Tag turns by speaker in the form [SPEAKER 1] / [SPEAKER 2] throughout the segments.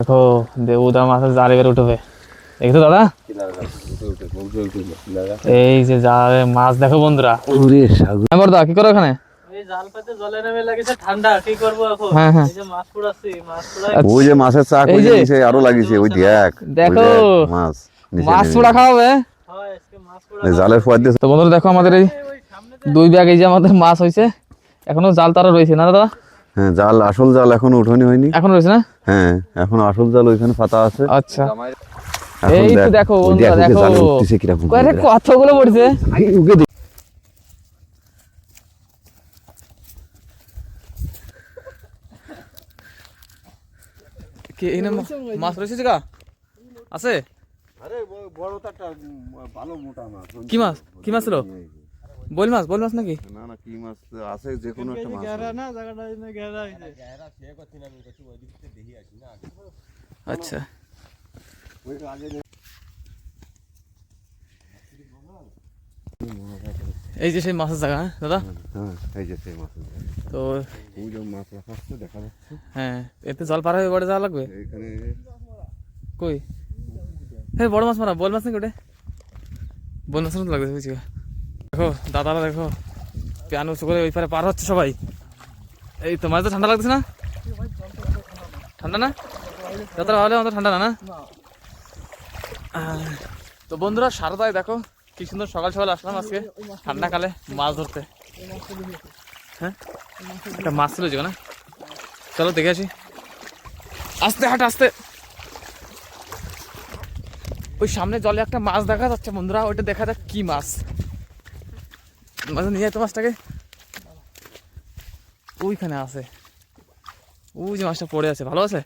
[SPEAKER 1] দেখো দেবুদা মাছের জাল এবার উঠবে, দেখছো দাদা? এই যে জালে মাছ দেখো বন্ধুরা। বড়দা কি করো এখানে?
[SPEAKER 2] ওই যে মাছের চাক আরো লাগিয়েছে, ওই দেখ
[SPEAKER 1] দেখো
[SPEAKER 2] মাছ
[SPEAKER 1] মাছ পোড়া খাওয়াবে
[SPEAKER 2] জালের ফোয়ার দিয়ে।
[SPEAKER 1] তো বন্ধুরা দেখো আমাদের এই 2 ব্যাগ এই যে আমাদের মাছ হয়েছে, এখনো জাল তারা রয়েছে না দাদা?
[SPEAKER 2] হ্যাঁ, জাল আসল জাল এখনো উঠানি হয়নি,
[SPEAKER 1] এখন রয়েছে না?
[SPEAKER 2] হ্যাঁ এখন আসল জাল ওইখানে পাতা আছে।
[SPEAKER 1] আচ্ছা এই তো দেখো বন্ধুরা দেখো কতগুলো পড়ছে। কি এখানে মাছ রয়েছে জায়গা আছে?
[SPEAKER 2] আরে বড় একটা ভালো মোটা মাছ।
[SPEAKER 1] কি মাছ? কি মাছ ছিল? বোল মাছ? বোল মাছ নাকি?
[SPEAKER 2] না না, কি মাছ আছে, যে কোনো একটা মাছ
[SPEAKER 3] না জায়গাটা ঘেরা হইছে ঘেরা সে করতে না, আমি কিছু ওই দিক থেকে দেখি আসি না।
[SPEAKER 1] আচ্ছা
[SPEAKER 2] ওই আগে
[SPEAKER 1] এই যে সেই মাছের জায়গা দাদা।
[SPEAKER 2] হ্যাঁ এই যে সেই মাছ,
[SPEAKER 1] তো
[SPEAKER 2] ওই যে মাছ রাখা আছে দেখা যাচ্ছে।
[SPEAKER 1] হ্যাঁ এতে জল পার হয়ে বড় যাওয়া লাগবে।
[SPEAKER 2] এখানে
[SPEAKER 1] কই হ্যাঁ বড় মাছ মারা, বোল মাছ নাকি ওটা? বোল মাছ মতো লাগবে বুঝছি। দেখো দাদারা দেখো প্যান উঁচু করে ওই পারে পার হচ্ছে সবাই। এই তো মাছ তো ঠান্ডা লাগতেছে না? ঠান্ডা না যতটা হলে আমাদের ঠান্ডা না না? তো বন্ধুরা সারদায় দেখো কি সুন্দর সকাল সকাল আসলাম আজকে ঠান্ডাকালে মাছ ধরতে। হ্যাঁ একটা মাছ ছিল যে না, চলো দেখে আসি। আস্তে হাট আস্তে। ওই সামনে জলে একটা মাছ দেখা যাচ্ছে বন্ধুরা, ওইটা দেখা যাক কি মাছ। মাছ নিয়ে যায় তো মাছটাকে, ওইখানে আছে। ওই যে মাছটা পড়ে আছে, ভালো আছে?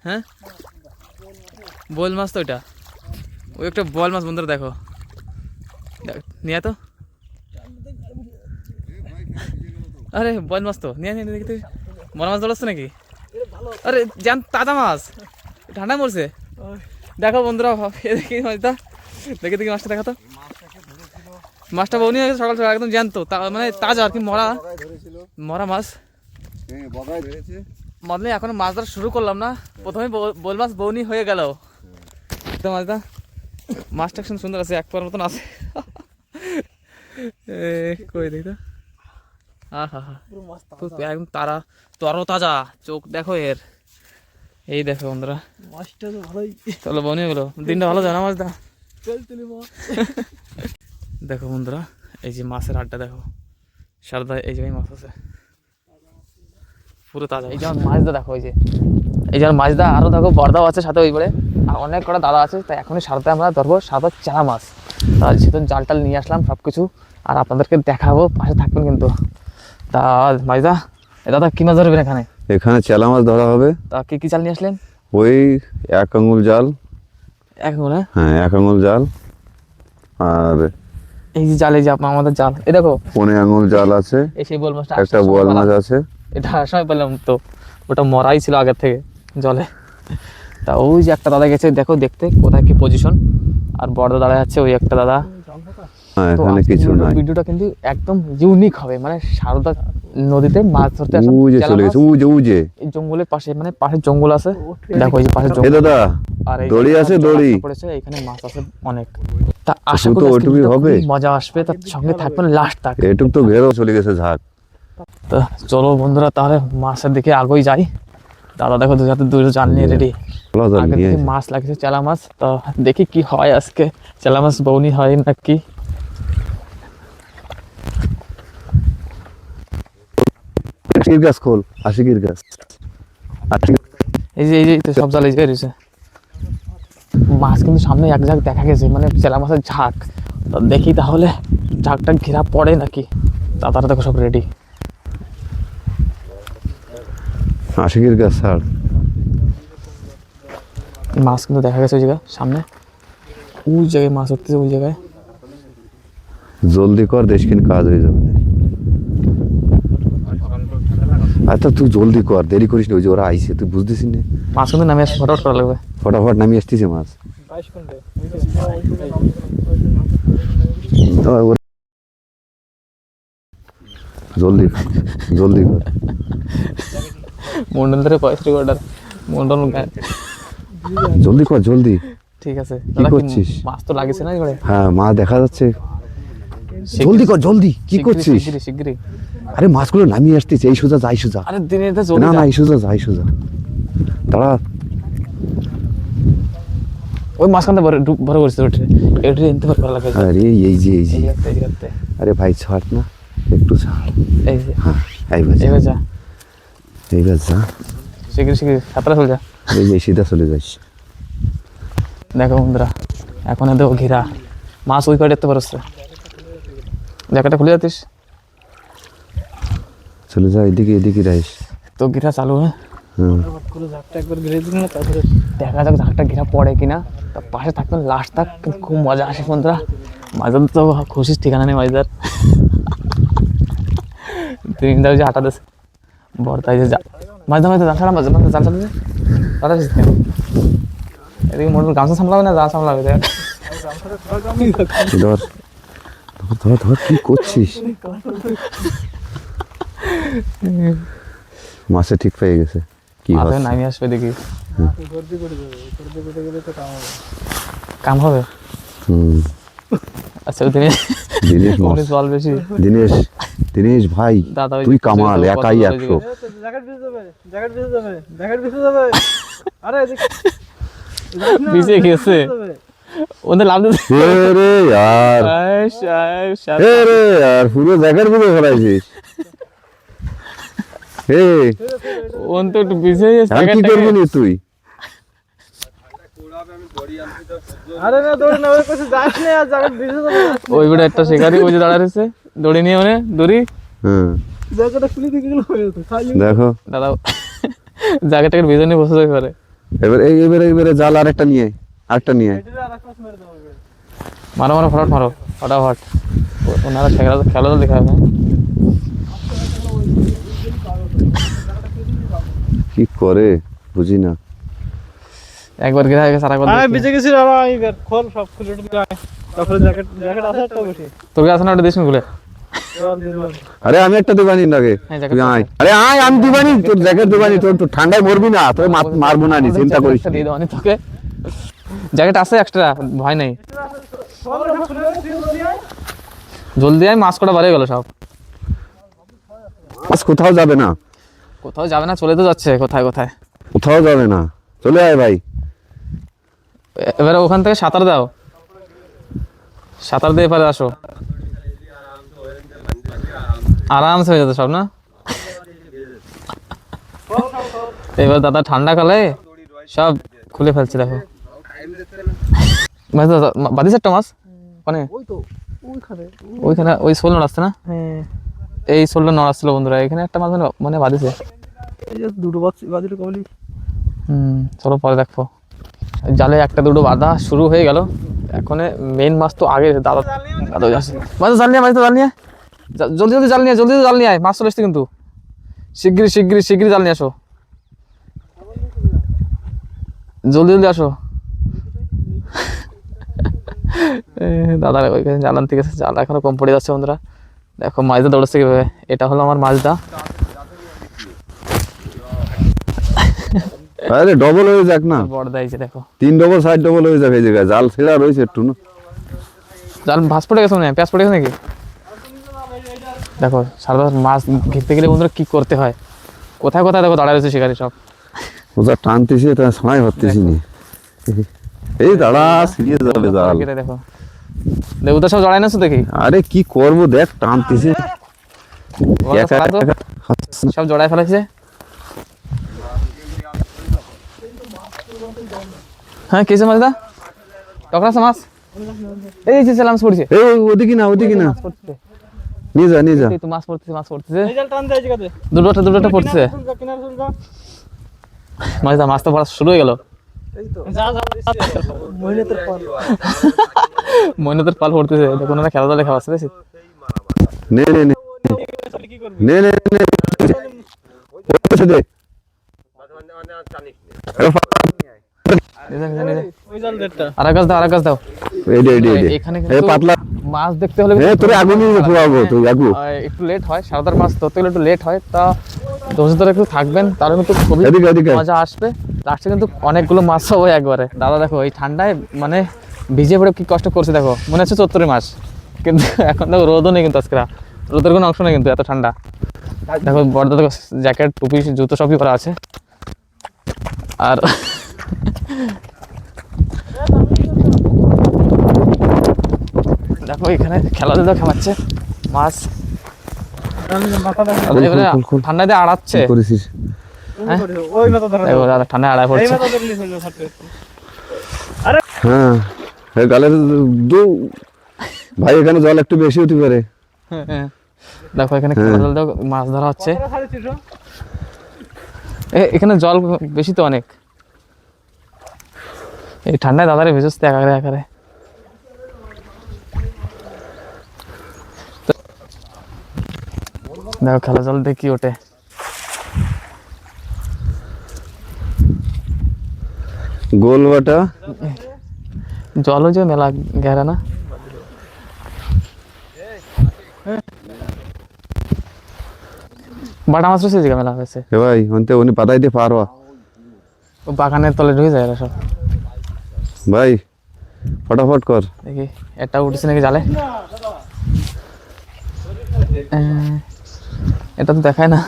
[SPEAKER 1] হ্যাঁ বোল মাছ তো ওইটা, ওই একটা বোয়াল মাছ বন্ধুরা দেখো, নিয়ে তো। আরে বোয়াল মাছ তো নিয়ে নিয়ে দেখি, বড় মাছ ধরছে নাকি? আরে জান তাজা মাছ, ঠান্ডা মরছে। দেখো বন্ধুরা দেখি মাছটা, দেখে দেখি মাছটা দেখা তো। মাছটা বউনি হয়ে গেছে সকাল সকাল একদম জ্যান্ত, মানে তাজা আর কি, মরা মরা মাছ। মতলে এখন মাছ ধরা শুরু করলাম না, প্রথমে বোল মাছ বউনি হয়ে গেল মাছটা। মাছটা একদম সুন্দর আছে, এক পর মতন আছে। কই দেখি তো, একদম তারা তর তাজা, চোখ দেখো এর। এই দেখো বন্ধুরা
[SPEAKER 3] মাছটা তো ভালোই,
[SPEAKER 1] চলো বউনি হয়ে গেলো, দিনটা ভালো যায় না মাছটা। দেখো বন্ধুরা এই যে মাছের আড্ডা দেখো, সারদা এই জায়গায় মাছ আছে পুরো তাজা। এই যেমন মাছদা দেখো, এই যে এই যেমন মাছদা, আরো দেখো বর্দাও আছে সাথে, ওই করে আর অনেক কটা দাদা আছে। তাই এখনই সারদা আমরা ধরবো, সারদা চারা মাছ। তার সেদিন জাল টাল নিয়ে আসলাম সব কিছু, আর আপনাদেরকে দেখাবো, পাশে থাকবেন কিন্তু। তা মাছদা দাদা কি মাছ ধরবেন এখানে?
[SPEAKER 2] এখানে চেলা মাছ ধরা হবে।
[SPEAKER 1] তা কি কি জাল নিয়ে আসলেন?
[SPEAKER 2] ওই 1 আঙুল জাল।
[SPEAKER 1] 1 আঙুল?
[SPEAKER 2] হ্যাঁ 1 আঙুল জাল। আর
[SPEAKER 1] এই যে জাল, এই যে আমাদের জাল, এই দেখো
[SPEAKER 2] 1.5 আঙুল জাল আছে।
[SPEAKER 1] এই সেই বোল মাছটা,
[SPEAKER 2] একটা বোয়াল মাছ আছে।
[SPEAKER 1] এটা সময় পেলাম তো, ওটা মরাই ছিল আগের থেকে জলে। তা ওই যে একটা দাদা গেছে দেখো দেখতে কোথায় কি পজিশন, আর বড় দাদা যাচ্ছে ওই একটা দাদা।
[SPEAKER 2] হ্যাঁ এখানে কিছু নাই।
[SPEAKER 1] ভিডিওটা কিন্তু একদম ইউনিক হবে, মানে সারদা নদীতে মাছ ধরতে আসলে
[SPEAKER 2] ওই যে চলে গেছে, ওই যে
[SPEAKER 1] এই জঙ্গলের পাশে, মানে পাশে জঙ্গল আছে দেখো, এই যে পাশে জঙ্গল।
[SPEAKER 2] এ দাদা
[SPEAKER 1] আর এই
[SPEAKER 2] দড়ি আছে, দড়ি
[SPEAKER 1] পড়েছে, এখানে মাছ আছে অনেক। তা আশা করি ওইটুকুই হবে, মজা আসবে। তার সঙ্গে থাকবেন লাস্ট তাক।
[SPEAKER 2] এটুক তো ঘেরও চলে গেছে ঝাঁক।
[SPEAKER 1] তো চলো বন্ধুরা তাহলে মাছের দিকে আগেই যাই। দাদা দেখো দুটো জাল নিয়ে রেডি, আগে থেকে মাছ লাগছে চেলা মাছ। তো দেখি কি হয় আজকে, চেলা মাছ বউনি হয় নাকি।
[SPEAKER 2] আশিকির গাছ খোল, আশিকির গাছ।
[SPEAKER 1] এই যে এই যে সব জাল এই যে রয়েছে মাছ, কিন্তু সামনে এক ঝাঁক দেখা গেছে, মানে চেলা মাছের ঝাঁক। তো দেখি তাহলে ঝাঁকটা ঘেরা পড়ে নাকি। দাদারা দেখো সব রেডি।
[SPEAKER 2] আশিকির গাছ ছাড়,
[SPEAKER 1] মাছ কিন্তু দেখা গেছে ওই জায়গায় সামনে, ওই জায়গায় মাছ উঠতেছে ওই জায়গায়।
[SPEAKER 2] জলদি কর, দেশকিন কাজ হয়ে যাবে। আচ্ছা তুই জলদি কর, দেরি করিস না, ওই যে ওরা আইছে, তুই বুঝতেছিস না।
[SPEAKER 1] মাছ কিন্তু নামে আসছে, ফটাফট করা লাগবে।
[SPEAKER 2] ফটাফট নামিয়ে আসতেছে মাছ। জলদি জলদি কর।
[SPEAKER 1] মন্ডল ধরে ভয়েস রেকর্ডার মন্ডল গায়ে।
[SPEAKER 2] জলদি কর জলদি।
[SPEAKER 1] ঠিক আছে
[SPEAKER 2] কি করছিস?
[SPEAKER 1] মাছ তো লাগিছে না এবারে।
[SPEAKER 2] হ্যাঁ মাছ দেখা যাচ্ছে, জলদি কর জলদি। কি করছিস?
[SPEAKER 1] শিগগিরি শিগগিরি।
[SPEAKER 2] আরে মাছগুলো নামিয়ে আসতেছে, এই সোজা যাই সোজা।
[SPEAKER 1] আরে দিনে এটা
[SPEAKER 2] না
[SPEAKER 1] জলদি
[SPEAKER 2] না
[SPEAKER 1] যা।
[SPEAKER 2] এই সোজা যাই সোজা, দাঁড়া।
[SPEAKER 1] ওই মাঝখানটা বড় করছে ওঠে এটা এনতে ভালো লাগে।
[SPEAKER 2] আরে এই যে
[SPEAKER 1] এই করতে
[SPEAKER 2] আরে ভাই ছাড় না, একটু ছাড়।
[SPEAKER 1] এই যে
[SPEAKER 2] হ্যাঁ এইবার যা,
[SPEAKER 1] এবার যা
[SPEAKER 2] এইবার যা।
[SPEAKER 1] শিগগিরি শিগগিরি সাতটা চলে যা।
[SPEAKER 2] এই যে সিধা চলে যাস।
[SPEAKER 1] দেখো বন্ধুরা এখন এত ঘেরা মাছ ওই পাড়ে দেখতে পারছে। জ্যাকেটটা খুলে যাতিস
[SPEAKER 2] চলে যা, এদিকে এদিকে রাইস।
[SPEAKER 1] তো ঘেরা চালু। হ্যাঁ
[SPEAKER 3] পুরো ঝাপটা একবার ঘিরে দিন না, তারপরে
[SPEAKER 1] দেখা যাক ঝাঁকটা ঘেরা পড়ে কিনা। তার পাশে থাকবেন লাস্ট থাক, কিন্তু খুব মজা আসে বন্ধুরা। মাঝে তো খুশির ঠিকানা নেই মাঝদার। তিন দাও যে হাঁটা দেশ বর্তাই যে মাঝে মাঝে জাল ছাড়া মাঝে মাঝে জাল ছাড়া তারা কেন এদিকে মোটর গামছা সামলাবে না জাল সামলাবে। দেখ
[SPEAKER 2] ধর ধর ধর, কি করছিস? মাছে ঠিক পেয়ে গেছে। কি
[SPEAKER 1] মাথায়
[SPEAKER 2] হচ্ছে?
[SPEAKER 1] নামিয়ে আসবে দেখি
[SPEAKER 3] গর্দি করে যাবে, গর্দি করে গেলে তো কাম হবে।
[SPEAKER 1] কাম হবে।
[SPEAKER 2] হুম
[SPEAKER 1] আচ্ছা তুমি
[SPEAKER 2] দিনেশ মাছ,
[SPEAKER 1] জল বেশি
[SPEAKER 2] দিনেশ দিনেশ ভাই
[SPEAKER 1] দাদা ওই
[SPEAKER 2] তুই
[SPEAKER 1] যে
[SPEAKER 2] কামাল,
[SPEAKER 1] কত
[SPEAKER 2] একাই
[SPEAKER 1] বড়
[SPEAKER 2] 100।
[SPEAKER 3] জ্যাকেট ভিজে যাবে, জ্যাকেট ভিজে যাবে, জ্যাকেট ভিজে যাবে। আরে এদিকে
[SPEAKER 1] ভিজে গেছে ওদের লাভ দিতে।
[SPEAKER 2] এ রে यार, এ রে यार, পুরো জ্যাকেট ভিজে ফেলাইছিস। এ
[SPEAKER 1] ওন তো একটু ভিজে গেছে
[SPEAKER 2] আর কি করবি নি তুই?
[SPEAKER 3] আরে না দৌড়ে না, ওই কাছে যাস না, আর জ্যাকেট ভিজে যাবে।
[SPEAKER 1] ওই বেটা একটা শিকারি ওই যে দাঁড়া রয়েছে দড়ি নিয়ে মানে দড়ি।
[SPEAKER 2] হ্যাঁ
[SPEAKER 3] জ্যাকেটটা খুলে দিয়ে গেলে হয়ে যেত খালি।
[SPEAKER 2] দেখো
[SPEAKER 1] দাদা জ্যাকেটটাকে ভিজে নিয়ে বসে থাকতে পারে।
[SPEAKER 2] এবারে জাল আরেকটা নিয়ে আয়, আরেকটা নিয়ে আয়।
[SPEAKER 3] এটা আর একটা মেরে দাও এবার।
[SPEAKER 1] মারো মারো ফটাফট মারো ফটাফট। ওনারা খেলা তো দেখা হবে।
[SPEAKER 2] কি করে বুঝি না।
[SPEAKER 1] একবার গেছে আগে সারা
[SPEAKER 3] আমি
[SPEAKER 1] কথা
[SPEAKER 3] ভিজে গেছি আর এবার খোল সব খুলে টুলে আয়। তারপরে জ্যাকেট জ্যাকেট আছে একটা বেশি।
[SPEAKER 1] তোর কাছে না ওটা দিস গুলে।
[SPEAKER 3] জল দিলাম।
[SPEAKER 2] আরে আমি একটা দিবানি লাগে,
[SPEAKER 1] হ্যাঁ, জ্যাকেট
[SPEAKER 2] তুই
[SPEAKER 1] তো
[SPEAKER 2] আয়।
[SPEAKER 1] আছে।
[SPEAKER 2] আরে আয়, আমি দিবানি, তোর জ্যাকেট দিবানি। তোর ঠান্ডায় মরবি না, তোর মারবো না, নি চিন্তা করিস না।
[SPEAKER 1] দিয়ে দাও তোকে জ্যাকেট আছে এক্সট্রা ভয় নেই।
[SPEAKER 3] সব খুলে জলদি আয়।
[SPEAKER 1] জলদি আয় মাছ কটা বাড়ে গেল সব।
[SPEAKER 2] মাছ কোথাও যাবে না,
[SPEAKER 1] কোথাও যাবে না, চলে তো যাচ্ছে কোথায় কোথায়।
[SPEAKER 2] কোথাও যাবে না, চলে আয় ভাই।
[SPEAKER 1] এবারে ওখান থেকে সাঁতার দাও, সাঁতার দিয়ে পারে আসো। আরামসে হয়ে যেত সব না। এবার দাদা ঠান্ডা কালে সব খুলে ফেলছে দেখো। মাছ বাদিস একটা মাছ মানে
[SPEAKER 3] ওই তো ওইখানে।
[SPEAKER 1] ওইখানে ওই শোল নড়াচ্ছে না,
[SPEAKER 3] হ্যাঁ
[SPEAKER 1] এই শোলটা নড়াচ্ছিল বন্ধুরা। এখানে একটা মাছ মানে বাদিছে।
[SPEAKER 3] এই যে দুটো বাজির কবলি।
[SPEAKER 1] চলো পরে দেখো। জালে একটা দুটো বাঁধা শুরু হয়ে গেল। এখন মেইন মাছ তো আগে দাদা দাদা আসছে। মাছ জাল নিয়ে, মাছ তো জাল নিয়ে জলদি জলদি জাল নিয়ে, জলদি জাল নিয়ে আয়। মাছ চলে এসছে কিন্তু। শিগগিরি শিগগিরি শিগগিরি জাল নিয়ে আসো, জলদি জলদি আসো। দাদা ওইখানে জালান থেকে জাল এখনো কম পড়ে যাচ্ছে বন্ধুরা। দেখো মাছটা দৌড়াচ্ছে কিভাবে। এটা হলো আমার মাছটা।
[SPEAKER 2] আরে ডবল হয়ে যাক না,
[SPEAKER 1] বড় দিয়েছে দেখো।
[SPEAKER 2] 3 ডবল 4 ডবল হয়ে যাক। এই জায়গায় জাল ছেড়া রয়েছে একটু না।
[SPEAKER 1] জাল ভাস পড়ে গেছে, পেঁয়াজ পড়ে গেছে নাকি। দেখো সারা মাছ ঘিরতে গেলে বন্ধুরা কি করতে হয়। কোথায় কোথায় দেখো দাঁড়ায় রয়েছে শিকারি সব।
[SPEAKER 2] ওটা টানতেছি, তা সময় হতেছি নি। এই দাঁড়া, সিরিয়াস যাবে জাল।
[SPEAKER 1] কেটে দেখো দেবতা সব জড়াই নাছো দেখি।
[SPEAKER 2] আরে কি করব, দেখ টানতেছে একা
[SPEAKER 1] ফেলা তো,
[SPEAKER 2] একা হচ্ছে না।
[SPEAKER 1] সব জড়াই ফেলেছে। হ্যাঁ কেসে মাছ দা টকরাছে মাছ। এই যে মাছ পড়ছে,
[SPEAKER 2] এই ওদিকে না, ওদিকে না, নিয়ে যা নিয়ে যা।
[SPEAKER 1] এই তো মাছ পড়তেছে, মাছ পড়তেছে।
[SPEAKER 3] এই জাল টান দেয় জায়গাতে।
[SPEAKER 1] দুটোটা পড়ছে।
[SPEAKER 3] কিনারে চল যা।
[SPEAKER 1] মাছ তো পড়া শুরু হয়ে গেল।
[SPEAKER 3] এই তো যা যা মহিলাদের পাল।
[SPEAKER 1] মইনাদের পাল পড়তেছে। দেখুন না খেলা দেখা আছে দেখছিস।
[SPEAKER 2] নে নে নে
[SPEAKER 3] কি করবি?
[SPEAKER 2] নে নে নে ওই দে।
[SPEAKER 3] ওই জাল দেড়টা।
[SPEAKER 1] আর এক গাছ দাও।
[SPEAKER 2] এই দে এই দে
[SPEAKER 1] এখানে
[SPEAKER 2] এই
[SPEAKER 1] কিন্তু
[SPEAKER 2] পাতলা।
[SPEAKER 1] মাছ দেখতে হলে
[SPEAKER 2] তোরে আগুন নিয়ে পুরাবো তুই আগু।
[SPEAKER 1] একটু লেট হয়, সারদার মাছ ধরতে গেলে একটু লেট হয়। তা ধৈর্য ধরে একটু থাকবেন, তাহলে কিন্তু খুবই
[SPEAKER 2] এদিকে, এদিকে।
[SPEAKER 1] মজা আসবে। লাস্টে কিন্তু অনেকগুলো মাছ হবে একবারে। দাদা দেখো এই ঠান্ডায় মানে ভিজে পড়ে কি কষ্ট করছে দেখো, মনে হচ্ছে 74 মাস, কিন্তু এখন দেখো রোদও নেই, কিন্তু আজকে রোদের কোনো অংশ নেই, কিন্তু এত ঠান্ডা। দেখো বড়দা দেখো জ্যাকেট টুপি জুতো সবই করা আছে। আর দেখো এখানে খেলাধুলা খাওয়াচ্ছে মাছ, এবারে ঠান্ডায় দিয়ে আড়াচ্ছে।
[SPEAKER 2] কি করেছিস?
[SPEAKER 1] দেখো দাদা ঠান্ডায় আড়ায় পড়ছে।
[SPEAKER 2] হ্যাঁ এই গালের ভাই এখানে জল একটু বেশি হতে পারে।
[SPEAKER 1] হ্যাঁ, দেখো এখানে খেলাধুলা মাছ ধরা হচ্ছে। এখানে জল বেশি তো অনেক, এই ঠান্ডায় দাদারে ভেজতে একারে একারে। দেখো খেলা জল দেখি ওঠে।
[SPEAKER 2] গোলবাটা
[SPEAKER 1] জলও যে মেলা গেরা না। বাটা মাছ রয়েছে মেলা হয়েছে
[SPEAKER 2] এ ভাই অন্তে উনি পাতাই দিয়ে পারবা
[SPEAKER 1] ও বাগানের তলে ঢুকে যায় এরা সব।
[SPEAKER 2] ভাই ফটাফট কর।
[SPEAKER 1] দেখি এটা উঠেছে নাকি জালে, এটা তো দেখায় না,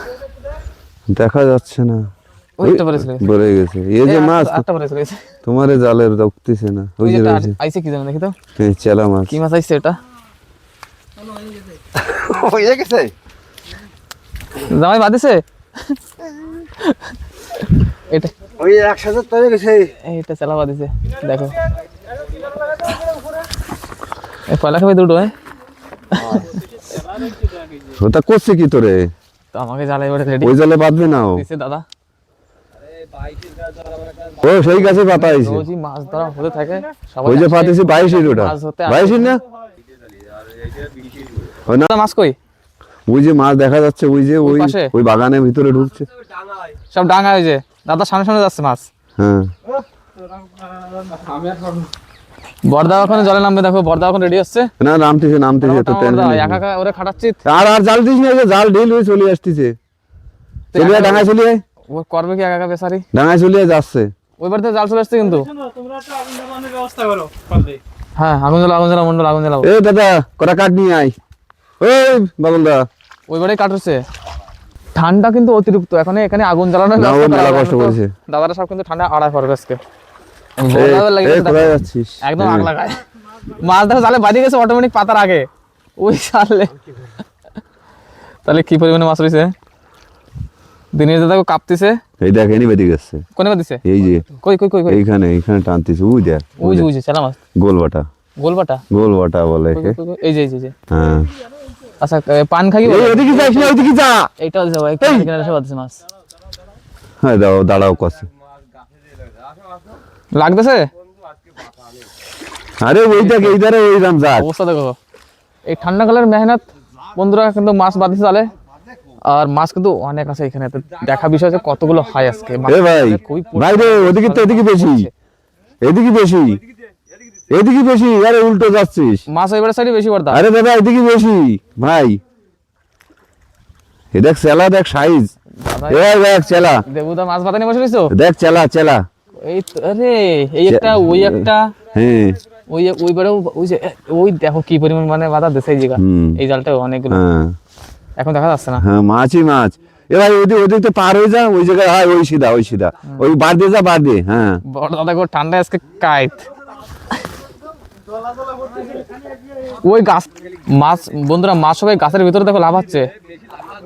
[SPEAKER 2] দেখা যাচ্ছে না।
[SPEAKER 1] ওইটা পড়েছিল,
[SPEAKER 2] বলে গেছে এই যে মাছ
[SPEAKER 1] আটটা পড়েছিল।
[SPEAKER 2] তোমার জালের উঠতেছে না। ওই যে রয়েছে
[SPEAKER 1] আইছে কি জানো দেখি তো,
[SPEAKER 2] চেলা মাছ।
[SPEAKER 1] কি মাছ আইছে এটা?
[SPEAKER 3] হয়ে গেছে
[SPEAKER 1] জামাই বাঁধিছে এটা,
[SPEAKER 3] ওই 1000 তবে গেছে।
[SPEAKER 1] এইটা চেলা বাঁধিছে দেখো। এই পয়লা খাবে দুটো।
[SPEAKER 2] ওটা করছে কি তোরে?
[SPEAKER 1] তো আমাকে জালে এবারে রেডি
[SPEAKER 2] ওই জালে বাঁধবে না ও।
[SPEAKER 1] দিছে দাদা।
[SPEAKER 2] ও সেই গাছে পাতা আইছে।
[SPEAKER 1] রোজই মাছ ধরা হতে থাকে, সবাই
[SPEAKER 2] ওই যে
[SPEAKER 1] আসে,
[SPEAKER 2] পাতিছে 22 ওটা
[SPEAKER 1] মাছ ধরতে আসে।
[SPEAKER 2] 22 না ওই না
[SPEAKER 1] দাদা মাছ কই?
[SPEAKER 2] ওই যে মাছ দেখা যাচ্ছে ওই যে
[SPEAKER 1] ওই
[SPEAKER 2] ওই
[SPEAKER 1] পাশে?
[SPEAKER 2] ওই বাগানের ভিতরে ঢুকছে
[SPEAKER 1] সব ডাঙা হয়েছে দাদা, সামনে সামনে যাচ্ছে মাছ।
[SPEAKER 2] হ্যাঁ
[SPEAKER 1] বর্দা ওখানে জলে নামবে, দেখো বর্দা এখন রেডি হচ্ছে।
[SPEAKER 2] না নামতেছে নামতেছে তো টেনশন নেই।
[SPEAKER 1] একা একা ওরে খাটাচ্ছি।
[SPEAKER 2] আর আর জাল দিস না, জাল ঢিল হয়ে চলে আসতেছে। চলে আয় ডাঙায় চলে আয়,
[SPEAKER 1] ও করবে কি একা একা বেচারি?
[SPEAKER 2] ডাঙায় চলে আয় যাচ্ছে।
[SPEAKER 1] ওই বাড়িতে জাল চলে আসছে কিন্তু।
[SPEAKER 4] তোমরা একটা আগুন জ্বালানোর ব্যবস্থা করো পারলে।
[SPEAKER 1] হ্যাঁ আগুন জ্বালা মন্ডল আগুন জ্বালাবো।
[SPEAKER 2] এ দাদা কটা কাঠ নিয়ে আয়। ওই বাবুলদা
[SPEAKER 1] ওই বাড়ি কাটছে। ঠান্ডা কিন্তু অতিরিক্ত, এখানে আগুন জ্বালানোর
[SPEAKER 2] না, ও
[SPEAKER 1] ব্যবস্থা
[SPEAKER 2] মেলা
[SPEAKER 1] করা
[SPEAKER 2] কষ্ট
[SPEAKER 1] হবে।
[SPEAKER 2] করেছে।
[SPEAKER 1] দাদারা সব কিন্তু ঠান্ডা আড়াই পড়বে আজকে।
[SPEAKER 2] এই,
[SPEAKER 1] বর্দা লেগে
[SPEAKER 2] এই
[SPEAKER 1] গেছে
[SPEAKER 2] কোথায়
[SPEAKER 1] দেখো।
[SPEAKER 2] যাচ্ছিস?
[SPEAKER 1] একদম আগ লাগায় মাছ দেখো জালে বাঁধে গেছে অটোমেটিক পাতার আগে ওই জালে। তাহলে কি পরিমাণে মাছ রয়েছে। দিনের দাদা কাঁপতেছে।
[SPEAKER 2] এই দেখ এনি বেঁধে গেছে।
[SPEAKER 1] কোনে বাঁধিছে?
[SPEAKER 2] এই যে
[SPEAKER 1] কই কই কই কই
[SPEAKER 2] এইখানে এইখানে টানতেছে ওই দেখ
[SPEAKER 1] ওই যে চেলা মাছ
[SPEAKER 2] গোলবাটা
[SPEAKER 1] গোলবাটা।
[SPEAKER 2] গোলবাটা বলে
[SPEAKER 1] কই,
[SPEAKER 2] একে।
[SPEAKER 1] কই, কই, এই যে এই যে, এই যে।
[SPEAKER 2] হ্যাঁ
[SPEAKER 1] আচ্ছা পান খাই
[SPEAKER 2] এই ওদিকে যাস না, ওদিকে যা।
[SPEAKER 1] এইটাও দিছে ভাই, কিনারে সব আছে মাছ।
[SPEAKER 2] হ্যাঁ দাও দাঁড়াও কষে।
[SPEAKER 1] লাগতেছে
[SPEAKER 2] আরে ওই দেখ এই ধারে ওই রাম যাক।
[SPEAKER 1] অবস্থা দেখো। এই ঠান্ডাকালের মেহনত বন্ধুরা কিন্তু মাছ বাঁধতে চলে, আর মাছ কিন্তু অনেক আছে এখানে। তো দেখা বিষয় আছে কতগুলো হয় আজকে।
[SPEAKER 2] এ ভাই
[SPEAKER 1] খুবই
[SPEAKER 2] ভাই রে ওদিকে তো এদিকে বেশি, এদিকে বেশি, এদিকে বেশি। আরে উল্টো যাচ্ছিস।
[SPEAKER 1] মাছ এবারে সাইডে বেশি পড়তা।
[SPEAKER 2] আরে দাদা এদিকে বেশি ভাই। এ দেখ চেলা দেখ সাইজ।
[SPEAKER 1] দাদা
[SPEAKER 2] এ দেখ চেলা,
[SPEAKER 1] দেবুদা মাছ বাঁধা নিয়ে বসে রইছো।
[SPEAKER 2] দেখ চেলা চেলা।
[SPEAKER 1] এই তো, আরে এই একটা ওই একটা
[SPEAKER 2] হ্যাঁ
[SPEAKER 1] ওই বারেও ওই যে ওই দেখো কি পরিমাণ মানে বাধা দিছে এই জায়গা।
[SPEAKER 2] হুম।
[SPEAKER 1] এই জালটা অনেকগুলো
[SPEAKER 2] হ্যাঁ
[SPEAKER 1] এখন দেখা যাচ্ছে না।
[SPEAKER 2] হ্যাঁ মাছই মাছ। এ ভাই ওদিকে ওদিকে তো পার হয়ে যা, ওই জায়গায় হয় ওই সিধা ওই সিধা ওই বার দিয়ে যা বার দিয়ে। হ্যাঁ
[SPEAKER 1] বড় দাদা গো ঠান্ডায় আজকে কাইত। ওই গাছ মাছ বন্ধুরা মাছ সবাই গাছের ভিতরে দেখো লাভ হচ্ছে।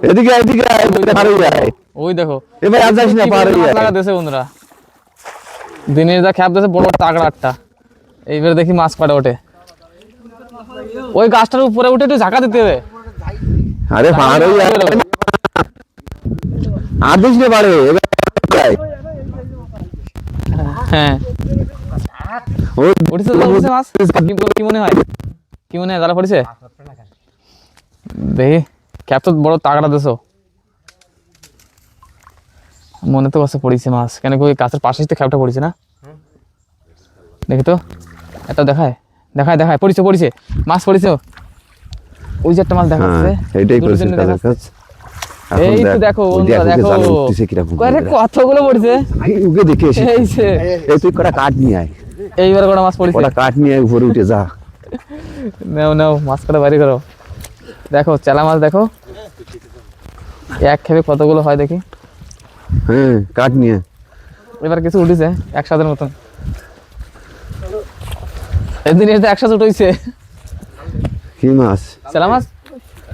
[SPEAKER 2] এদিকে এদিকে আয়, পার হয়ে যায়।
[SPEAKER 1] ওই দেখো
[SPEAKER 2] এ ভাই আর যাস না, পার হয়ে যায়।
[SPEAKER 1] লাগা দিয়েছে বন্ধুরা। দিনের যা খ্যাপ দিয়েছে বড় তাগড়া একটা। এইবার দেখি মাছ পাড়ে ওঠে। ওই গাছটার উপরে উঠে একটু ঝাঁকা দিতে হবে।
[SPEAKER 2] আরে পার হয়ে যায়। আর দিস না পারে। এবার যায়।
[SPEAKER 1] হ্যাঁ
[SPEAKER 2] ওই
[SPEAKER 1] উঠেছে তো উঠেছে মাছ। কি মনে হয় কি মনে হয় জালা পড়েছে? দেখি খ্যাপ তো বড় তাগড়া দিয়েছো। মনে তো কাছে পড়েছে মাছ, কেন কি ওই গাছের পাশেই তো খ্যাপটা পড়েছে না? দেখি তো এটা দেখায় দেখায় দেখায় পড়েছে পড়েছে মাছ পড়েছে। ওই যে একটা মাছ দেখা
[SPEAKER 2] হ্যাঁ
[SPEAKER 1] যাচ্ছে।
[SPEAKER 2] এইটাই
[SPEAKER 1] দুটো
[SPEAKER 2] করেছে
[SPEAKER 1] তিনটে
[SPEAKER 2] কাজের
[SPEAKER 1] দেখা
[SPEAKER 2] কাজ।
[SPEAKER 1] যাচ্ছে।
[SPEAKER 2] এখন
[SPEAKER 1] এই তো
[SPEAKER 2] দেখ,
[SPEAKER 1] দেখো
[SPEAKER 2] ওই
[SPEAKER 1] বন্ধুরা,
[SPEAKER 2] দেখ, ওকে
[SPEAKER 1] দেখো
[SPEAKER 2] জালে উঠতেছে কিরকম
[SPEAKER 1] কয়টা কতগুলো পড়ছে
[SPEAKER 2] ওকে দেখে এসে
[SPEAKER 1] এই যে
[SPEAKER 2] এই তুই কটা কাঠ নিয়ে আয়,
[SPEAKER 1] এইবার কটা মাছ পড়েছে।
[SPEAKER 2] কটা কাঠ নিয়ে আয়, উপরে উঠে যা।
[SPEAKER 1] নাও নাও মাছ কটা বাইরে করো। দেখো চেলা মাছ দেখো, এক খেপে কতগুলো হয় দেখি।
[SPEAKER 2] হ্যাঁ কাঠ নিয়ে আয়।
[SPEAKER 1] এবার কিছু উঠেছে একসাথের মতন, এদিন এসে একসাথে উঠেছে
[SPEAKER 2] কি মাছ?
[SPEAKER 1] চেলা মাছ।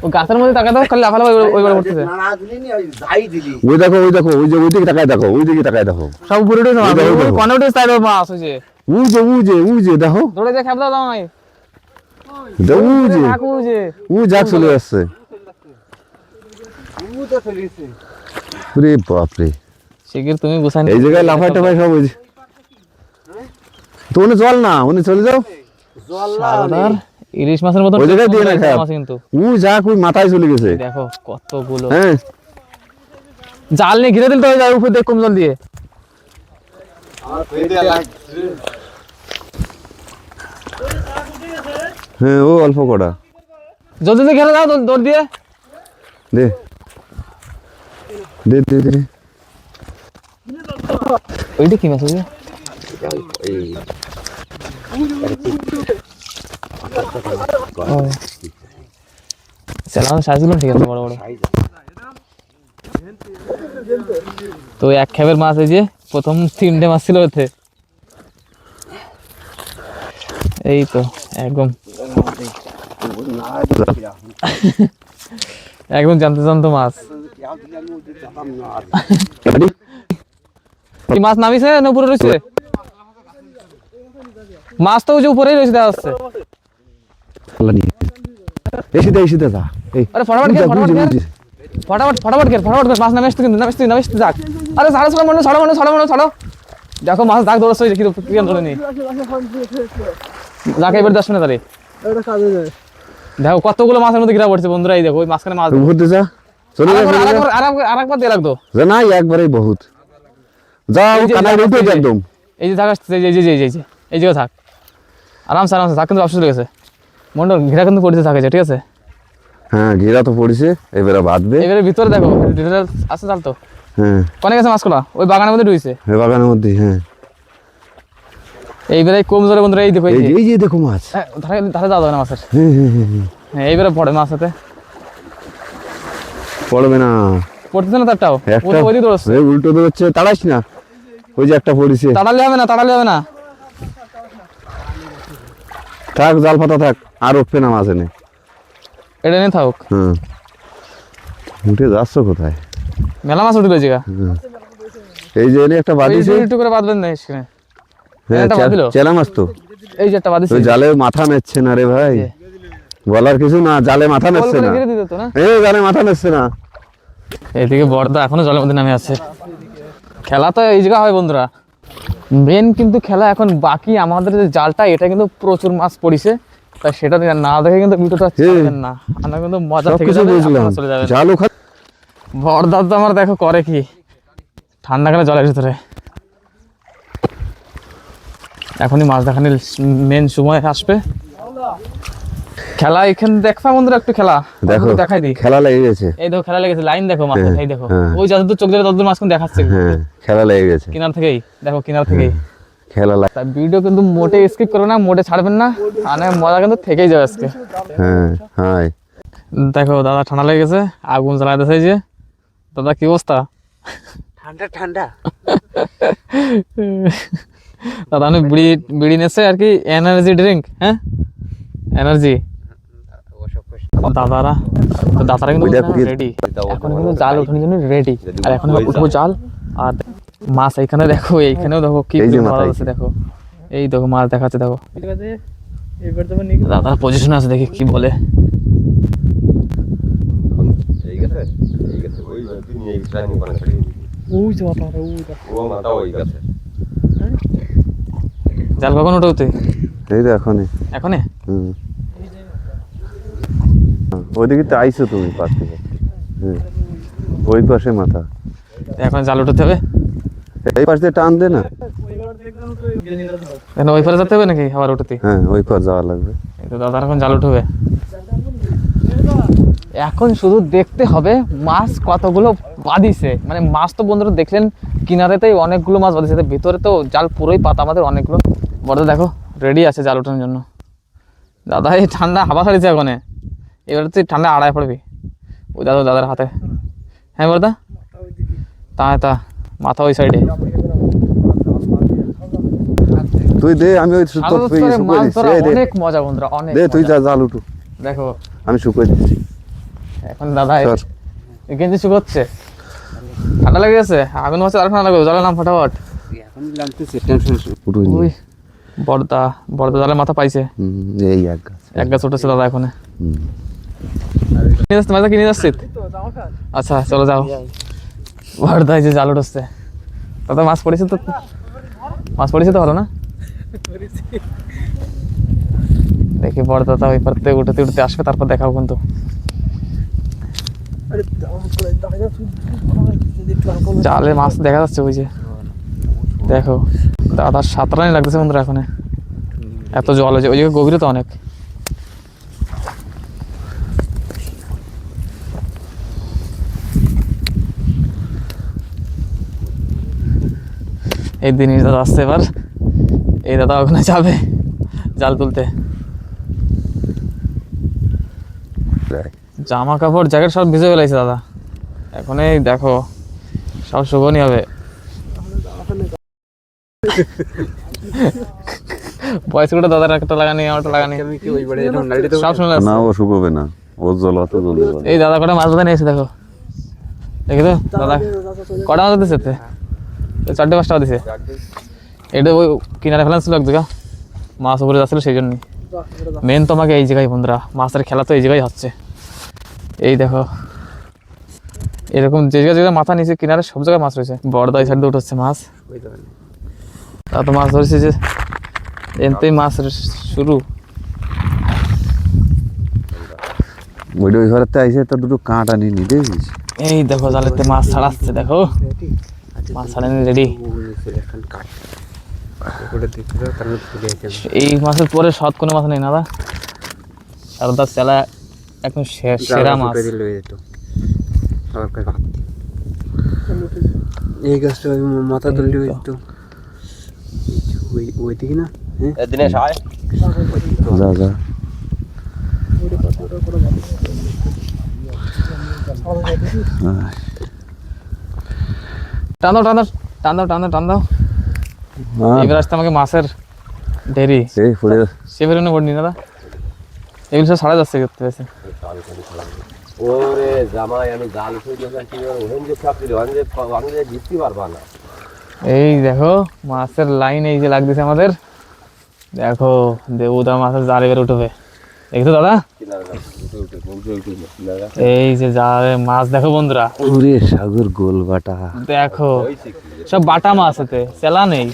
[SPEAKER 1] ও গাছের মধ্যে তাকাতে খালি লাফালাফা ওইবার পড়তেছে।
[SPEAKER 2] ওই দেখো, ওই দেখো, ওই যে ওই দিকে তাকায় দেখো, ওই দিকে তাকায় দেখো,
[SPEAKER 1] সব উপরে উঠেছে মাছ,
[SPEAKER 2] ওই দেখো, ওই দেখো।
[SPEAKER 1] কনে উঠেছে তাই মাছ হয়েছে।
[SPEAKER 2] ওই যে দেখো,
[SPEAKER 1] দৌড়ে যে খেপলা দাও নাই
[SPEAKER 2] ওই যে ওই যাক চলে আসছে। রে বাপরে,
[SPEAKER 1] শিগগির তুমি গুছাই
[SPEAKER 2] এই জায়গায় লাফাই টাফাই সব ওই যে। তো উনি জল না, উনি চলে যাও,
[SPEAKER 1] সারদার ইলিশ মাছের মতন
[SPEAKER 2] ওই জায়গায় দিয়ে না খায়।
[SPEAKER 1] মাছ কিন্তু
[SPEAKER 2] ওই যাক, ওই মাথায় চলে গেছে।
[SPEAKER 1] দেখো কতগুলো।
[SPEAKER 2] হ্যাঁ
[SPEAKER 1] জাল নিয়ে ঘিরে দিলে তো হয়ে যায় উপর দিয়ে কম জল দিয়ে।
[SPEAKER 2] হ্যাঁ ও অল্প কটা
[SPEAKER 1] জলদি দিয়ে ঘিরে দাও দৌড় দিয়ে।
[SPEAKER 2] দে দে দে দে।
[SPEAKER 1] ওইটা কি মাছ ওই সেলাম সাইজগুলো ঠিক আছে, বড় বড়। তো এক খেপের মাছ, এই যে প্রথম 3টে মাছ ছিল ওতে। এই তো একদম একদম জানতে জানতো মাছ। কি মাছ নামিছে না উপরে রয়েছে? মাছ তো ওই যে উপরেই রয়েছে দেখা যাচ্ছে।
[SPEAKER 2] এসে দে, এসে দে যা। এই
[SPEAKER 1] আরে ফটাফট ঘের, ফটাফট ঘের, ফটাফট ঘের, ফটাফট ঘের। মাছ নামে আসতে কিন্তু, নামে আসতে যাক। আরে ছাড়ো ছাড়ো মনে, ছাড়ো মনে, ছাড়ো মনে, ছাড়ো। দেখো মাছ দাগ দৌড়াচ্ছে কি ধরে নি যাকে এবার 10 মিনিট তারে। দেখো কতগুলো মাছের মধ্যে ঘিরা পড়ছে বন্ধুরা। এই দেখো ওই মাঝখানে মাছ
[SPEAKER 2] ঘুরতে যা, চলে যা, চলে যা।
[SPEAKER 1] আরেকবার দিয়ে লাগতো।
[SPEAKER 2] যা না, একবারেই বহুত। যাও
[SPEAKER 1] এই যে
[SPEAKER 2] কানায়
[SPEAKER 1] জায়গা
[SPEAKER 2] উঠে
[SPEAKER 1] আছে,
[SPEAKER 2] একদম।
[SPEAKER 1] এই যে থাক আসছে, এই যে এই জায়গা থাক, আরামসে আরামসে থাক। কিন্তু অবশ্যই লেগেছে মন্ডল, ঘিরা কিন্তু পড়েছে থাকেছে, ঠিক আছে।
[SPEAKER 2] হ্যাঁ ঘেরা তো পড়েছে, এবারে বাঁধবে।
[SPEAKER 1] এবারে ভিতরে দেখো ডিটেল আছে জাল তো।
[SPEAKER 2] হ্যাঁ
[SPEAKER 1] কোনে গেছে মাছগুলা? ওই বাগানের মধ্যে ঢুইছে,
[SPEAKER 2] এই বাগানের মধ্যে। হ্যাঁ
[SPEAKER 1] এইবারে কম জোরে বন্ধুরা। এই দেখো
[SPEAKER 2] এই যে, এই যে দেখো মাছ।
[SPEAKER 1] ধারে ধারে যাওয়া যাবে না মাছের।
[SPEAKER 2] হ্যাঁ হ্যাঁ হ্যাঁ হ্যাঁ।
[SPEAKER 1] হ্যাঁ এইবারে পড়ে মাছ হাতে,
[SPEAKER 2] পড়বে না
[SPEAKER 1] পড়তেছে না তারটাও। ও
[SPEAKER 2] একটা।
[SPEAKER 1] তো ওইদিকে দৌড়চ্ছে।
[SPEAKER 2] এই উল্টো দৌড়চ্ছে, তাড়াইস না। ওই যে একটা পড়েছে,
[SPEAKER 1] তাড়ালে হবে না, তাড়ালে হবে না।
[SPEAKER 2] থাক জাল পাতা থাক, আর উঠবে না মাছ এনে।
[SPEAKER 1] এটা নিয়ে থাকুক।
[SPEAKER 2] হ্যাঁ উঠে যাচ্ছ কোথায়?
[SPEAKER 1] মেলা মাছ উঠে রয়েছে গা।
[SPEAKER 2] এই যে এনে একটা বাঁধিছে।
[SPEAKER 1] একটু করে বাঁধবেন না সেখানে।
[SPEAKER 2] হ্যাঁ
[SPEAKER 1] একটা বাঁধিল।
[SPEAKER 2] চেলা মাছ তো।
[SPEAKER 1] এই যে একটা বাঁধিছে।
[SPEAKER 2] ওই জালে মাথা নেচ্ছে না রে ভাই, বলার কিছু না, জালে মাথা
[SPEAKER 1] গোল
[SPEAKER 2] নেচ্ছে
[SPEAKER 1] করে
[SPEAKER 2] না।
[SPEAKER 1] ঘিরে দিত তো না।
[SPEAKER 2] এই জালে মাথা নেচ্ছে না।
[SPEAKER 1] এইদিকে বড়দা এখনো জলের মধ্যে নামে আছে। খেলা তো এই জায়গা হয় বন্ধুরা। মেন কিন্তু খেলা এখন বাকি। আমাদের যে জালটা, এটা কিন্তু প্রচুর মাছ পড়িছে, তাই সেটা না দেখে কিন্তু ভিডিওটা ছাড়বেন না। আমরা কিন্তু মজা থেকে
[SPEAKER 2] সবকিছু
[SPEAKER 1] যাবে,
[SPEAKER 2] বুঝলাম,
[SPEAKER 1] আপনারা চলে যাবেন।
[SPEAKER 2] জাল ওখানে।
[SPEAKER 1] বড়দা তো আমার দেখো করে কি, ঠান্ডা কালে জলের ভিতরে। এখনই মাছ দেখানোর মেন সময় আসবে। খেলা এখানে দেখবা বন্ধুরা, একটু খেলা
[SPEAKER 2] দেখো
[SPEAKER 1] দেখাই দিই।
[SPEAKER 2] খেলা লেগে গেছে।
[SPEAKER 1] এই দেখো খেলা লেগেছে, লাইন দেখো মাছ, এই দেখো
[SPEAKER 2] হ্যাঁ।
[SPEAKER 1] ওই যতদূর চোখ দেবে ততদূর মাছখানে দেখাচ্ছে।
[SPEAKER 2] হ্যাঁ খেলা লেগে গেছে,
[SPEAKER 1] কিনার থেকেই দেখো, কিনার থেকেই।
[SPEAKER 2] খেলা লাগে।
[SPEAKER 1] তা ভিডিও কিন্তু মোটে স্কিপ করবে না, মোটে ছাড়বেন না, আর মজা কিন্তু থেকেই যাবে আজকে।
[SPEAKER 2] হ্যাঁ হ্যাঁ
[SPEAKER 1] দেখো দাদা ঠান্ডা লেগে গেছে, আগুন জ্বালাইতেছে। এই যে দাদা কি অবস্থা?
[SPEAKER 3] ঠান্ডা ঠান্ডা।
[SPEAKER 1] দাদা আমি বিড়ি নেছে আর কি, এনার্জি ড্রিঙ্ক। হ্যাঁ এনার্জি দাদারা কিন্তু রেডি। এখন কিন্তু জাল ওঠানোর জন্য রেডি, আর এখন উঠবো জাল। আর মাছ এইখানে দেখো, এইখানেও দেখো কি মাছ আছে দেখো। এই দেখো মাছ দেখাচ্ছে দেখো। দাদার পজিশন আছে, দেখি কি বলে।
[SPEAKER 3] এই গেছে ওই নিয়ে প্ল্যানিং করে ছাড়ি।
[SPEAKER 4] ওই যে মাথা,
[SPEAKER 3] ও মাথা ওই গেছে।
[SPEAKER 1] জাল কখন উঠোতে?
[SPEAKER 2] এই তো এখনই।
[SPEAKER 1] এখনে?
[SPEAKER 2] ওইদিকে তো আইছো তুমি পাশ থেকে। ওই পাশে মাথা,
[SPEAKER 1] এখন জাল উঠাতে হবে।
[SPEAKER 2] এই পাশ দিয়ে টান দে না।
[SPEAKER 1] কেন ওই পারে যেতে হবে নাকি আবার উঠতে?
[SPEAKER 2] হ্যাঁ ওই পার যাওয়া লাগবে।
[SPEAKER 1] এই তো দাদার এখন জাল উঠবে। এখন শুধু দেখতে হবে মাছ কতগুলো বাঁধিছে, মানে মাছ তো বন্ধুরা দেখলেন কিনারেতেই অনেকগুলো মাছ বাঁধিছে, ভিতরে তো জাল পুরোই পাতা আমাদের অনেকগুলো। বড় দেখো রেডি আছে জাল ওঠানোর জন্য। দাদা এই ঠান্ডা হাওয়া ছাড়িয়েছে এখন, এবারে তুই ঠান্ডা আড়ায় পড়বি। ওই দাদা দাদার হাতে, হ্যাঁ বড়দা তা মাথা ওই সাইডে।
[SPEAKER 2] তুই দে, আমি ওই
[SPEAKER 1] মাছ ধরা অনেক মজা বন্ধুরা, অনেক
[SPEAKER 2] দে, তুই
[SPEAKER 1] মজা।
[SPEAKER 2] যা জাল উঠু,
[SPEAKER 1] দেখো
[SPEAKER 2] আমি শুকিয়ে দিচ্ছি।
[SPEAKER 1] এখন দাদা
[SPEAKER 2] চল।
[SPEAKER 1] গেঞ্জি শুকোচ্ছে, ঠান্ডা লেগে গেছে, আগুন হচ্ছে আর ঠান্ডা লাগবে, জলে নাম ফটাফট।
[SPEAKER 2] উঠুই নি।
[SPEAKER 1] ওই বড়দা জালের মাথা পাইছে,
[SPEAKER 2] এই এক
[SPEAKER 1] গাছ উঠেছে দাদা এখন।
[SPEAKER 2] হুম।
[SPEAKER 1] মাথা কিনে যাচ্ছি। আচ্ছা চলো যাও। বড়দা এই যে জাল উঠছে, দাদা মাছ পড়েছে তো, ভালো না? দেখি বড়দা ওই পার থেকে উঠতে আসবে, তারপর দেখাও কিন্তু। জালে মাছ দেখা যাচ্ছে ওই যে, দেখো দাদা সাঁতরানি লাগতেছে বন্ধুরা এখন, এত জল হয়েছে, ওই জায়গায় গভীরতা অনেক। এই দিনই দাদা আসছে এবার, এই দাদা ওখানে যাবে জাল তুলতে। জামা কাপড় জ্যাকেট সব ভিজে ফেলাইছে দাদা, এখন এই দেখো সব শুকোনি হবে। বয়স করে দাদার একটা লাগানি, আমারটা লাগানি, সব শুনে
[SPEAKER 2] না, ও শুকোবে না, ওর জল অত জলদি করে।
[SPEAKER 1] এই দাদা কটা মাছ বাঁধা নিয়েছে দেখো, দেখি তো দাদা কটা মাছ দিচ্ছে, 4-5টা দিছে। এটা ওই কিনারে ফেলান ছিল এক জায়গা, মাছ উপরে যাচ্ছিল সেই জন্যই। মেন তোমাকে এই জায়গায় বন্ধুরা, মাছের খেলা তো এই জায়গায় হচ্ছে। এই দেখো এরকম যে জায়গায় মাথা নিচে কিনারে সব জায়গায় মাছ রয়েছে। বড়দা এই সাইড দিয়ে উঠছে মাছ, তা তো মাছ ধরেছে যে এনতেই মাছ শুরু।
[SPEAKER 2] ওইটা ওই ঘরেতে আইসে তো দুটো কাঁটা নিয়ে নি দেখছিস।
[SPEAKER 1] এই দেখো জালেতে মাছ ছাড়াচ্ছে, দেখো মাছ ছাড়ানি রেডি। এই মাছের পরে সৎ কোনো মাছ নেই না দা, সারদার চেলা একদম সেরা মাছ।
[SPEAKER 5] এই গাছটা মাথা তুললি একটু ওই দিকে না,
[SPEAKER 3] দিনেশ আয়
[SPEAKER 2] যা যা।
[SPEAKER 1] টান দাও। এবার আসতে আমাকে মাছের ঢেরি
[SPEAKER 2] এই পড়ে
[SPEAKER 1] সে বেরোনো পড়নি দাদা, এগুলো সব সারা যাচ্ছে করতে পেরেছে।
[SPEAKER 3] ওরে জামাই, আমি জাল উঠে গেছি, ওখান যে চাপ দিল, আমি যে জিততে পারবা না।
[SPEAKER 1] এই দেখো মাছের লাইন এই যে লাগতেছে আমাদের, দেখো দেবুদা মাছের জাল এবার উঠবে, দেখছো দাদা? এই যে জালে মাছ দেখো বন্ধুরা,
[SPEAKER 2] ওরে সাগর গোল বাটা,
[SPEAKER 1] দেখো সব বাটা মাছ, এতে চেলা নেই,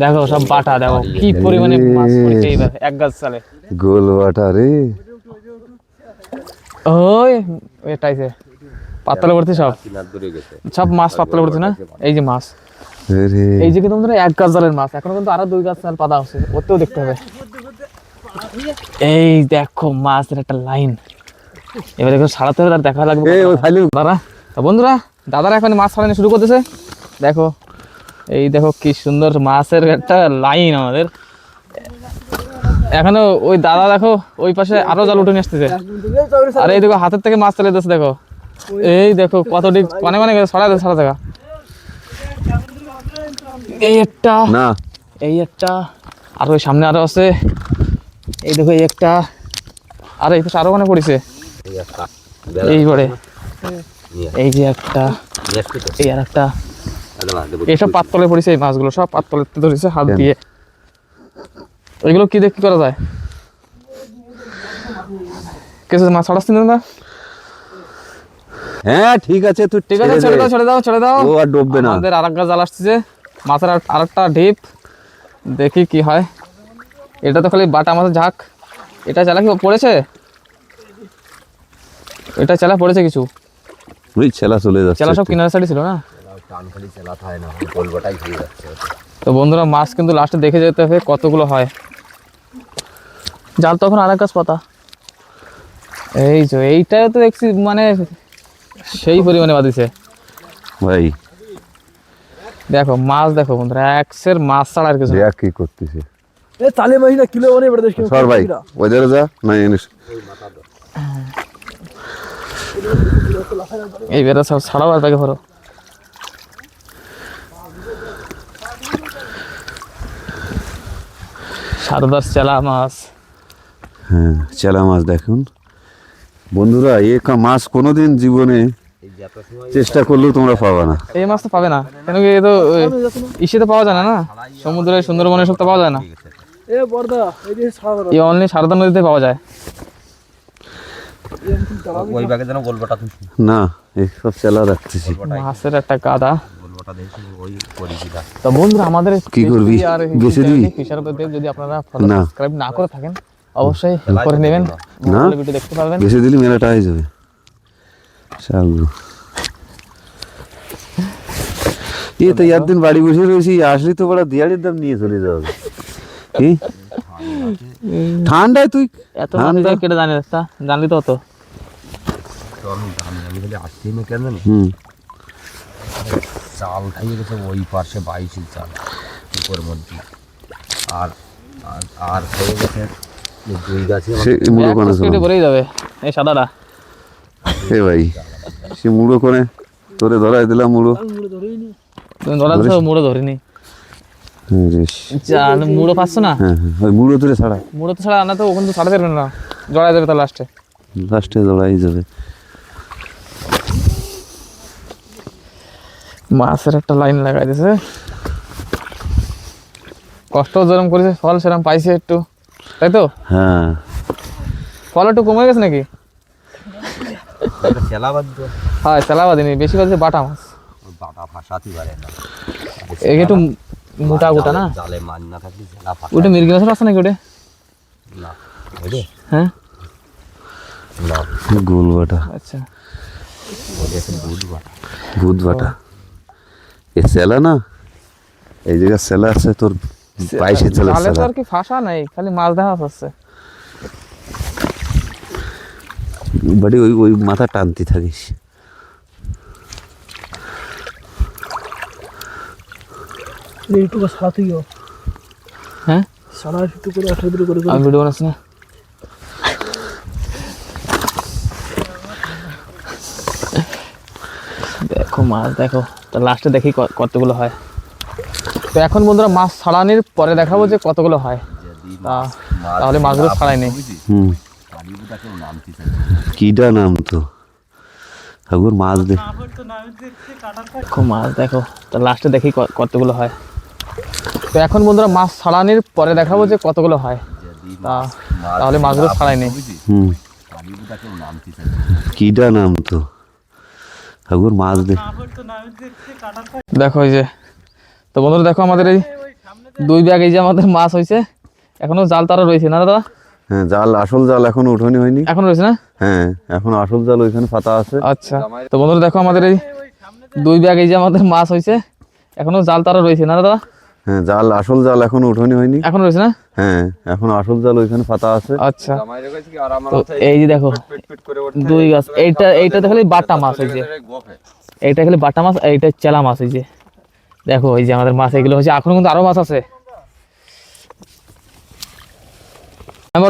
[SPEAKER 1] দেখো সব বাটা, দেখো কি পরিমাণে মাছ পড়ছে এইবার এক গাছ চালে।
[SPEAKER 2] গোল বাটা রে,
[SPEAKER 1] ওই এটাইছে পাতলা পড়ছে, সব মাছ পাতলা পড়ছে না। এই যে মাছ,
[SPEAKER 2] রে
[SPEAKER 1] এই যে কিন্তু বন্ধুরা এক গাছ জালের মাছ, এখনো কিন্তু আরো 2 গাছ জাল পাতা আছে, ওতেও দেখতে হবে। এই দেখো মাছের একটা লাইন, এবার দেখো সারাতে হবে, দেখা লাগবে দাদা। বন্ধুরা দাদারা এখন মাছ ছাড়ানো শুরু করতেছে, দেখো এই দেখো কি সুন্দর মাছের একটা লাইন আমাদের। এখনো ওই দাদা দেখো ওই পাশে আরো জাল উঠে নিয়ে আসতেছে, আর এই দেখো হাতের থেকে মাছ চলে যাচ্ছে, দেখো এই দেখো কত ডিপ মানে ছড়া জায়গা। এই একটা
[SPEAKER 2] না,
[SPEAKER 1] এই একটা, আর ওই সামনে আরো আছে, এই দেখো এই একটা, আর এই পাশে আরো মানে পড়েছে এইবারে, এই যে একটা, এই আর একটা, এইসব পাততলে পড়েছে, এই মাছগুলো সব পাততলে ধরেছে হাত দিয়ে। এগুলো কি দেখি করা যায়, কিছু মাছ ছাড়াচ্ছি না?
[SPEAKER 2] হ্যাঁ ঠিক আছে, তুই
[SPEAKER 1] ঠিক আছে, ছেড়ে দাও,
[SPEAKER 2] ও আর ডুববে না।
[SPEAKER 1] আমাদের আরেক গাছ জাল আসছে, মাছের আরেকটা ঢিপ, দেখি কি হয়। এটা তো খালি বাটা মাছের ঝাঁক, এটা চালা কি পড়েছে, এটা চালা পড়েছে কিছু,
[SPEAKER 2] ওই ছেলা চলে যাচ্ছে,
[SPEAKER 1] চালা সব কিনারে সাইডে ছিল না।
[SPEAKER 3] টানখালি চেলা থাকে না, গোলবাটাই খেয়ে যাচ্ছে।
[SPEAKER 1] তো বন্ধুরা মাছ কিন্তু লাস্টে দেখে যেতে হবে কতগুলো হয়, জাল তখন আরেক গাছ পাতা। এই যে এইটাও তো দেখছি মানে সেই পরিমাণে বাঁধিছে
[SPEAKER 2] ভাই
[SPEAKER 1] দেখো মাছ দেখো বন্ধুরা একসের মাছ ছাড়া আর কিছু না।
[SPEAKER 2] দেখ কি করতেছে
[SPEAKER 5] এ তালে মাছ না কিলো মানে বড় দেশ
[SPEAKER 2] সর ভাই ওইধারে যা না এনে
[SPEAKER 1] এই বেড়া সব ছাড়াও আর ব্যাগে ভরো সারদার চেলা মাছ
[SPEAKER 2] হ্যাঁ চেলা মাছ দেখুন বন্ধুরা মাছ কোনোদিন জীবনে চেষ্টা করলেও তোমরা পাবা না।
[SPEAKER 1] এই মাছ তো পাবে না কেন কি এ তো ইসে তো পাওয়া যায় না না সমুদ্রে সুন্দরবনে সব তো পাওয়া যায় না
[SPEAKER 5] এ বড়দা এই যে সাগর
[SPEAKER 1] এই অনলি সারদা নদীতে পাওয়া যায়
[SPEAKER 3] ওই ব্যাগে যেন গোলবাটা তুই
[SPEAKER 2] না এইসব চেলা রাখতেছি
[SPEAKER 1] মাছের একটা গাদা
[SPEAKER 3] গোলবাটা দেখি ওই করেছি না
[SPEAKER 1] তো বন্ধুরা আমাদের
[SPEAKER 2] কি করবি? বেচে দিবি?
[SPEAKER 1] ফিশার উপর যদি আপনারা ফলো
[SPEAKER 2] না।
[SPEAKER 1] সাবস্ক্রাইব না করে থাকেন অবশ্যই করে নেবেন
[SPEAKER 2] না।
[SPEAKER 1] ভিডিও দেখতে পারবেন
[SPEAKER 2] বেশি দিলে মেলাটা হয়ে যাবে শালু তো একদিন বাড়ি বসে রয়েছি আসলি তো বড় দিয়াড়ির দাম নিয়ে চলে যাবে কি ঠান্ডায় তুই
[SPEAKER 1] এত মানুষ কেটে জানে তা জানলি তো অত
[SPEAKER 3] আমি বলি আসতেই না কেন জানি
[SPEAKER 2] হুম
[SPEAKER 3] চাল খাইয়ে গেছে ওই পাশে 22 চাল উপর মধ্যে আর আর খাইয়ে গেছে দুই গাছে
[SPEAKER 2] সে মুড়ো কোনে
[SPEAKER 1] কেটে ভরেই যাবে এই সাদাটা
[SPEAKER 2] এ ভাই সে মুড়ো কোনে তোরে ধরাই দিলাম মুড়ো
[SPEAKER 1] তুমি ধরা তো মুড়ো ধরিনি জান মুড়ো পাচ্ছ না
[SPEAKER 2] হ্যাঁ ওই মুড়ো তোরে ছাড়া
[SPEAKER 1] মুড়ো তো ছাড়া আনা তো ওখানে তো ছাড়া দেবেন না জড়াই যাবে তো লাস্টে
[SPEAKER 2] লাস্টে জড়াই যাবে
[SPEAKER 1] মাছের একটা লাইন লাগাই দিয়েছে কষ্ট যেরকম করেছে ফল সেরকম পাইছে একটু তাই তো
[SPEAKER 2] হ্যাঁ
[SPEAKER 1] ফল একটু কমে গেছে নাকি
[SPEAKER 3] চেলা বাদ দিও
[SPEAKER 1] হ্যাঁ চালাবাদিনি বেশি বাজছে বাটা মাছ
[SPEAKER 3] বাটা ফাঁসাতে পারে না
[SPEAKER 1] এই একটু মোটা গোটা না
[SPEAKER 3] জালে মাছ না থাকলে চেলা ফাঁসা
[SPEAKER 1] ওটা মির্গি মাছের আছে নাকি ওটা
[SPEAKER 3] না বুঝলে
[SPEAKER 1] হ্যাঁ
[SPEAKER 3] না
[SPEAKER 2] গোল বাটা
[SPEAKER 1] আচ্ছা
[SPEAKER 3] ওদের দুধ বাটা
[SPEAKER 2] ভূত বাটা এ সেলা না এই জায়গায় সেলা আছে তোর 22 সেলা
[SPEAKER 1] জালে তো
[SPEAKER 2] সেলা
[SPEAKER 1] আর কি ফাঁসা নাই খালি মাছ দেখা যাচ্ছে
[SPEAKER 2] বাড়ি ওই ওই মাথা টানতে থাকিস
[SPEAKER 5] একটু সারা তুই
[SPEAKER 1] হ্যাঁ
[SPEAKER 5] সারা একটু করে 18 করে
[SPEAKER 1] আমি ভিডিও বানাচ্ছি না দেখো মাছ দেখো তো লাস্টে দেখি কতগুলো হয় তো এখন বন্ধুরা মাছ ছাড়ানির পরে দেখাবো যে কতগুলো হয় তাহলে মাছগুলো ছাড়াই নেই
[SPEAKER 2] হুম কিডা নাম তো ঠাকুর মাছ দে
[SPEAKER 1] দেখো মাছ দেখো তো লাস্টে দেখি কতগুলো হয় তো এখন বন্ধুরা মাছ ছাড়ানির পরে দেখাবো যে কতগুলো হয় তাহলে মাছগুলো ছাড়াই নেই
[SPEAKER 2] হুম কিডা নাম তো ঠাকুর মাছ দে
[SPEAKER 1] দেখো এই যে তো বন্ধুরা দেখো আমাদের এই 2 ব্যাগ এই যে আমাদের মাছ হয়েছে এখনো জাল তারা রয়েছে না দাদা
[SPEAKER 2] হ্যাঁ জাল আসল জাল এখনো উঠানি হয়নি
[SPEAKER 1] এখন রয়েছে না
[SPEAKER 2] হ্যাঁ এখন আসল জাল ওইখানে পাতা আছে
[SPEAKER 1] আচ্ছা তো বন্ধুরা দেখো আমাদের এই 2 ব্যাগ এই যে আমাদের মাছ হয়েছে এখনো জাল তারা রয়েছে না দাদা
[SPEAKER 2] হ্যাঁ জাল আসল জাল এখনো উঠানি হয়নি
[SPEAKER 1] এখন রয়েছে না
[SPEAKER 2] হ্যাঁ এখন আসল জাল ওইখানে পাতা আছে
[SPEAKER 1] আচ্ছা তো এই যে দেখো 2 গাছ এইটা খালি বাটা মাছ হয়েছে এইটা খালি বাটা মাছ এইটা চেলা মাছ হয়েছে দেখো এই যে আমাদের মাছ এগুলো হচ্ছে এখনো কিন্তু আরো মাছ আছে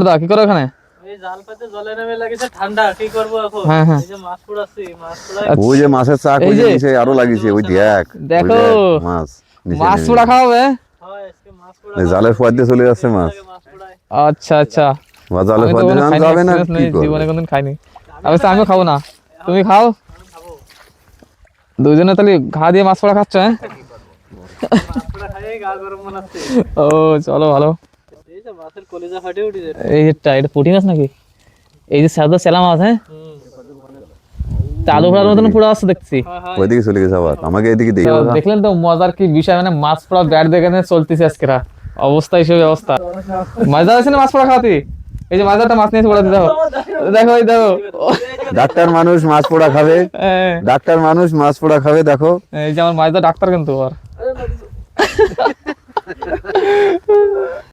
[SPEAKER 1] দা কি করো এখানে
[SPEAKER 4] এই জাল পাতে জলে নেমে লাগেছে ঠান্ডা কি করব এখন
[SPEAKER 1] হ্যাঁ হ্যাঁ
[SPEAKER 4] এই যে মাছ পুরাছি মাছ পুরাই
[SPEAKER 2] ওই যে মাছের চাক
[SPEAKER 1] এই
[SPEAKER 2] ওই যে
[SPEAKER 1] যে-
[SPEAKER 2] নিচে আরো লাগিয়েছে ওই দেখ
[SPEAKER 1] দেখো।
[SPEAKER 2] ওই দেখ, মাছ নিচে
[SPEAKER 1] মাছ
[SPEAKER 2] নেমে
[SPEAKER 1] পোড়া খাওয়াবে
[SPEAKER 4] হয় আজকে মাছ পুরা
[SPEAKER 2] এই জালের পর দিয়ে চলে যাচ্ছে মাছ
[SPEAKER 4] মাছ পুরাই
[SPEAKER 1] আচ্ছা আচ্ছা
[SPEAKER 2] বা জালের
[SPEAKER 1] আমি
[SPEAKER 2] পর
[SPEAKER 1] তো
[SPEAKER 2] দিয়ে
[SPEAKER 1] কোনো খাইনি,
[SPEAKER 2] যাবে না
[SPEAKER 1] experience
[SPEAKER 2] কি
[SPEAKER 1] নেই, জীবনে
[SPEAKER 2] করবে
[SPEAKER 1] কোনদিন খাইনি অবশ্য আমিও খাবো না তুমি খাও দুইজনে তাহলে ঘা দিয়ে মাছ পোড়া খাচ্ছ হ্যাঁ
[SPEAKER 4] মাছ পুরা খাইয়ে গা গরম মনে হচ্ছে
[SPEAKER 1] ও চলো ভালো
[SPEAKER 4] এই যে মাছের কলিজা ফাটে উঠেছে
[SPEAKER 1] এই এটা পুঁটি মাছ নাকি এই যে সাদা চেলা মাছ হ্যাঁ চালু পোড়ার মতন পুরো আছে দেখছি
[SPEAKER 2] ওইদিকে চলে গেছে আবার আমাকে এদিকে দেখে
[SPEAKER 1] তো দেখলেন তো মজার কি বিষয় মানে মাছ পোড়া ব্যাট দেখে চলতেছে আজকেরা অবস্থা হিসেবে অবস্থা মজা আছে না মাছ পোড়া খাওয়াতে এই যে মাছটা মাছ নিয়ে পোড়া দেখো দেখো এই দেখো
[SPEAKER 2] ডাক্তার মানুষ মাছ পোড়া খাবে
[SPEAKER 1] হ্যাঁ,
[SPEAKER 2] ডাক্তার মানুষ মাছ পোড়া খাবে দেখো
[SPEAKER 1] এই যে আমার মাছটা ডাক্তার কিন্তু আর